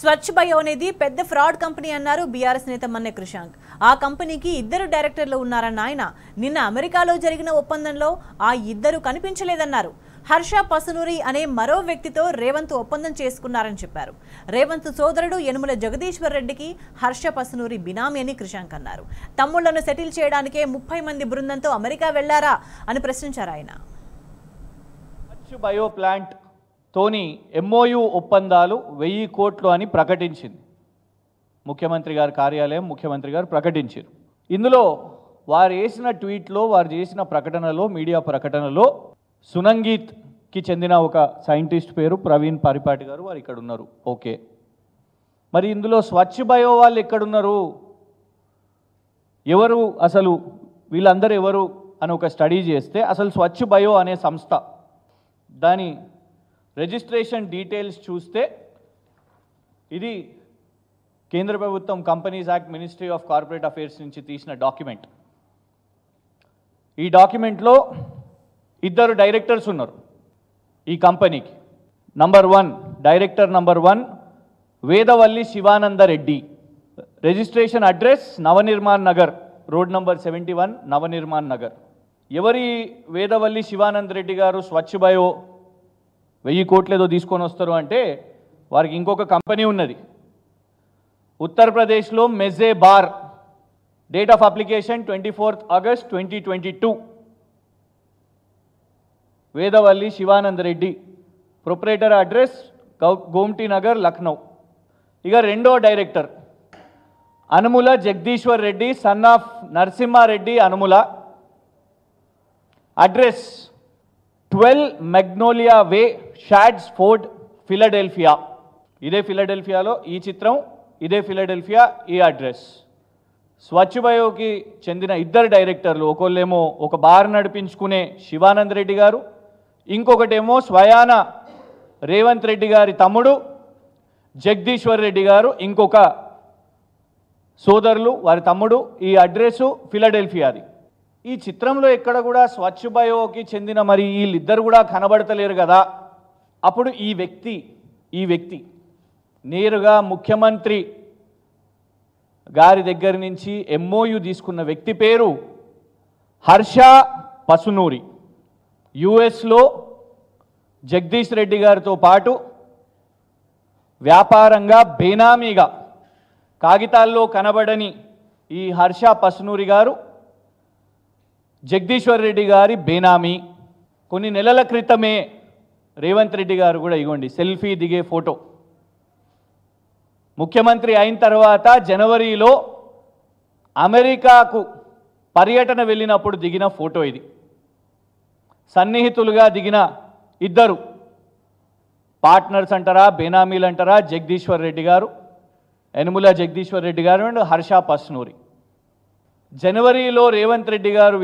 స్వచ్ఛ bio అనేది పెద్ద fraud company అన్నారు బీఆర్ఎస్ నేత మన్నె కృషాంక్. ఆ కంపెనీకి 2 డైరెక్టర్లు ఉన్నారన్న ఆయన నిన్న అమెరికాలో జరిగిన ఒప్పందంలో ఆ 2 కనిపించలేదన్నారు. హర్ష పసునూరి అనే మరో వ్యక్తితో రేవంత్ ఒప్పందం చేసుకున్నారని చెప్పారు. రేవంత్ సోదరుడు యనుమల జగదీశ్వర్ రెడ్డికి హర్ష పసునూరి బినామీ అని కృషాంక్ అన్నారు. తమ్ముళ్లను సెటిల్ చేయడానికే 30 మంది బృందంతో అమెరికా వెళ్లారా అని ప్రశ్నించారు ఆయన. స్వచ్ఛ బయో ప్లాంట్ తోని ఎంఓయు ఒప్పందాలు 1000 కోట్లు అని ప్రకటించింది. ముఖ్యమంత్రి గారి కార్యాలయం, ముఖ్యమంత్రి గారు ప్రకటించారు. ఇందులో వారు వేసిన ట్వీట్లో, వారు చేసిన ప్రకటనలో, మీడియా ప్రకటనలో సునంగీత్కి చెందిన ఒక సైంటిస్ట్ పేరు ప్రవీణ్ పరిపాటి గారు, వారు ఇక్కడ ఉన్నారు. ఓకే, మరి ఇందులో స్వచ్ఛ బయో వాళ్ళు ఎక్కడున్నారు, ఎవరు అసలు, వీళ్ళందరూ ఎవరు అని ఒక స్టడీ చేస్తే అసలు స్వచ్ఛ బయో అనే సంస్థ దాని రిజిస్ట్రేషన్ డీటెయిల్స్ చూస్తే ఇది కేంద్ర ప్రభుత్వం companies act, ministry of corporate affairs నుంచి తీసిన డాక్యుమెంట్. ఈ డాక్యుమెంట్లో 2 డైరెక్టర్స్ ఉన్నారు ఈ కంపెనీకి. Director number 1 Vedavalli Sivananda Reddy. Registration address Navanirman Nagar, road number 71, Navanirman Nagar. ఎవరి వేదవల్లి శివానంద రెడ్డి గారు స్వచ్ఛ బయో 1000 కోట్లు ఏదో తీసుకొని వస్తారు అంటే, వారికి ఇంకొక కంపెనీ ఉన్నది ఉత్తరప్రదేశ్లో, Meze bar. Date of application 24 August 2022. Vedavalli Sivananda Reddy, proprietor address Gomti Nagar, Lucknow. ఇక రెండో director Anumula Jagadishwar Reddy, son of Narasimhareddy Anumula. Address 12 Magnolia way, Chadds Ford, Philadelphia. ఇదే ఫిలడెల్ఫియాలో ఈ చిత్రం, ఇదే ఫిలడెల్ఫియా ఈ అడ్రస్. స్వచ్ఛ బయోకి చెందిన 2 డైరెక్టర్లు, ఒకళ్ళేమో ఒక బార్ నడిపించుకునే శివానంద రెడ్డి గారు, ఇంకొకటేమో స్వయాన రేవంత్ రెడ్డి గారి తమ్ముడు జగదీశ్వర్ రెడ్డి గారు, ఇంకొక సోదరులు వారి తమ్ముడు. ఈ అడ్రస్సు ఫిలడెల్ఫియాది. ఈ చిత్రంలో ఎక్కడ కూడా స్వచ్ఛ బయోకి చెందిన మరి వీళ్ళిద్దరు కూడా కనబడతలేరు కదా. అప్పుడు ఈ వ్యక్తి నేరుగా ముఖ్యమంత్రి గారి దగ్గర నుంచి ఎంఓయు తీసుకున్న వ్యక్తి పేరు హర్ష పసునూరి. యుఎస్లో జగదీష్ రెడ్డి గారితో పాటు వ్యాపారంగా బేనామీగా కాగితాల్లో కనబడని ఈ హర్ష పసునూరి గారు జగదీశ్వర్ రెడ్డి గారి బేనామీ. కొన్ని నెలల క్రితమే రేవంత్ రెడ్డి గారు కూడా ఇగోండి సెల్ఫీ దిగే ఫోటో, ముఖ్యమంత్రి అయిన తర్వాత జనవరిలో అమెరికాకు పర్యటన వెళ్ళినప్పుడు దిగిన ఫోటో ఇది. సన్నిహితులుగా దిగిన 2 పార్ట్నర్స్ అంటారా, బేనామీలు అంటారా, జగదీశ్వర్ రెడ్డి గారు, యనుమల జగదీశ్వర్ రెడ్డి గారు అండ్ హర్ష పసునూరి. జనవరిలో రేవంత్ రెడ్డి గారు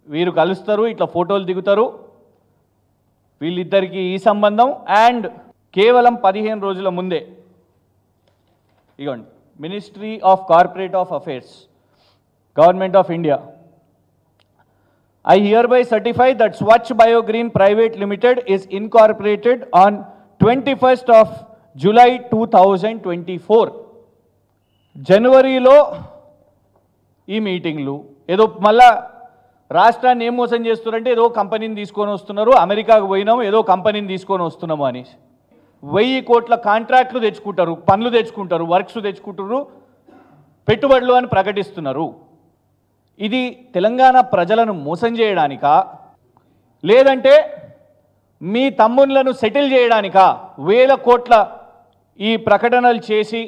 వీరు కలుస్తారు, ఇట్లా ఫోటోలు దిగుతారు. వీళ్ళిద్దరికీ ఈ సంబంధం. అండ్ కేవలం 15 రోజుల ముందే ఇగోండి ministry of corporate of affairs, government of India. I hereby certify that Swachh Biogreen Private Limited is incorporated on 21st of July 2024. జనవరిలో ఈ మీటింగ్లు ఏదో మళ్ళా రాష్ట్రాన్ని ఏం మోసం చేస్తున్నారంటే, ఏదో కంపెనీని తీసుకొని వస్తున్నారు, అమెరికాకు పోయినాం ఏదో కంపెనీని తీసుకొని వస్తున్నాము అని 1000 కోట్ల కాంట్రాక్ట్లు తెచ్చుకుంటారు, పనులు తెచ్చుకుంటారు, వర్క్స్ తెచ్చుకుంటారు, పెట్టుబడులు అని ప్రకటిస్తున్నారు. ఇది తెలంగాణ ప్రజలను మోసం చేయడానికా, లేదంటే మీ తమ్ముళ్లను సెటిల్ చేయడానికా 1000 కోట్ల ఈ ప్రకటనలు చేసి